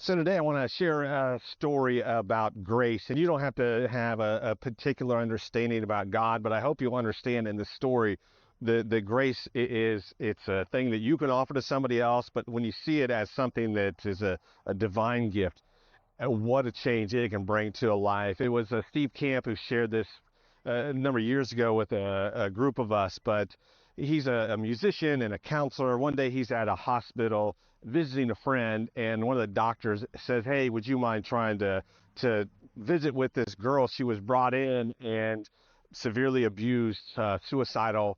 So today I want to share a story about grace, and you don't have to have a particular understanding about God, but I hope you'll understand in the story the grace it's a thing that you can offer to somebody else, but when you see it as something that is a divine gift, what a change it can bring to a life. It was Steve Camp who shared this a number of years ago with a group of us, but he's a musician and a counselor. One day he's at a hospital visiting a friend, and one of the doctors says, "Hey, would you mind trying to visit with this girl? She was brought in and severely abused, suicidal,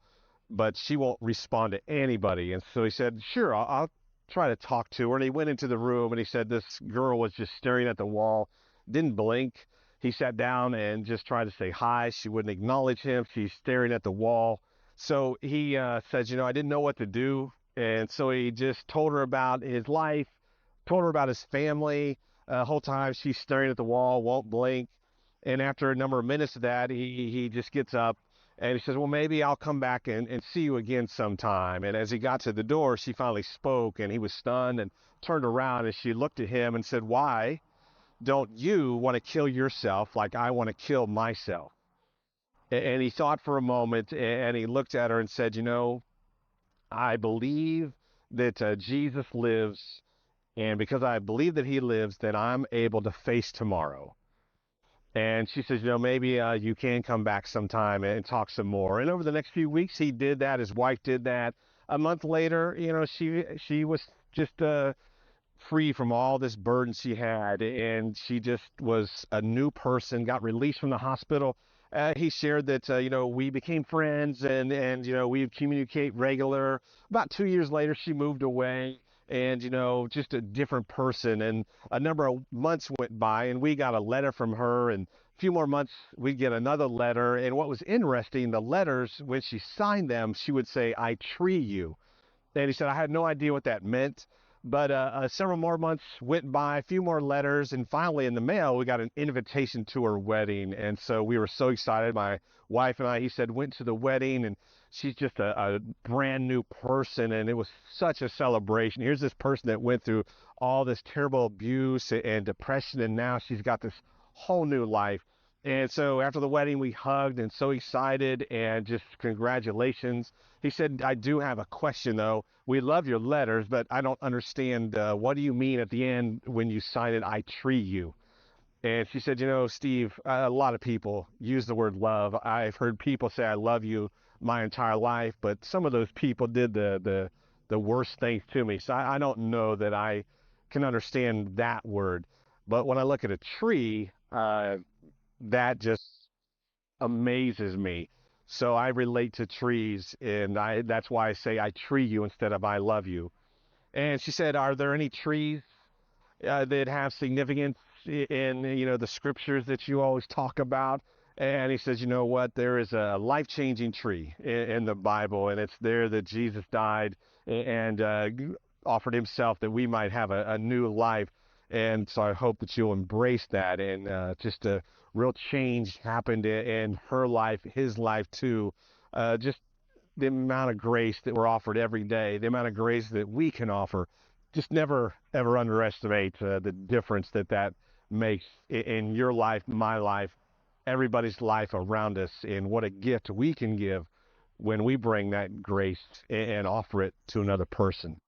but she won't respond to anybody." And so he said, "Sure, I'll try to talk to her." And he went into the room and he said this girl was just staring at the wall, didn't blink. He sat down and just tried to say hi. She wouldn't acknowledge him. She's staring at the wall. So he says, I didn't know what to do. And so he just told her about his life, told her about his family. Whole time she's staring at the wall, won't blink. And after a number of minutes of that, he just gets up and he says, "Well, maybe I'll come back and see you again sometime." And as he got to the door, she finally spoke, and he was stunned and turned around, and she looked at him and said, "Why don't you want to kill yourself like I want to kill myself?" And he thought for a moment, and he looked at her and said, "I believe that Jesus lives, and because I believe that he lives, then I'm able to face tomorrow." And she says, "Maybe you can come back sometime and talk some more." And over the next few weeks, he did that. His wife did that. A month later, she was just free from all this burden she had, and she just was a new person. Got released from the hospital. He shared that we became friends, and we communicate regular. About 2 years later, she moved away, and just a different person. And a number of months went by, and we got a letter from her, and a few more months we'd get another letter. And what was interesting, the letters, when she signed them, she would say, "I tree you." And he said, "I had no idea what that meant." But several more months went by, a few more letters, and finally in the mail, we got an invitation to her wedding. And so we were so excited. My wife and I, he said, went to the wedding, and she's just a brand new person. And it was such a celebration. Here's this person that went through all this terrible abuse and depression, and now she's got this whole new life. And so after the wedding, we hugged and so excited and just congratulations. He said, "I do have a question though. We love your letters, but I don't understand. What do you mean at the end when you sign it, I tree you?" And she said, "Steve, a lot of people use the word love. I've heard people say I love you my entire life, but some of those people did the worst things to me. So I don't know that I can understand that word. But when I look at a tree, that just amazes me. So I relate to trees, and that's why I say I tree you instead of I love you." And she said, "Are there any trees that have significance in the scriptures that you always talk about?" And he says, "You know what? There is a life-changing tree in the Bible, and it's there that Jesus died and offered himself that we might have a new life. And so I hope that you'll embrace that." And just a real change happened in her life, his life too. Just the amount of grace that we're offered every day, the amount of grace that we can offer. Just never, ever underestimate the difference that makes in your life, my life, everybody's life around us, and what a gift we can give when we bring that grace and offer it to another person.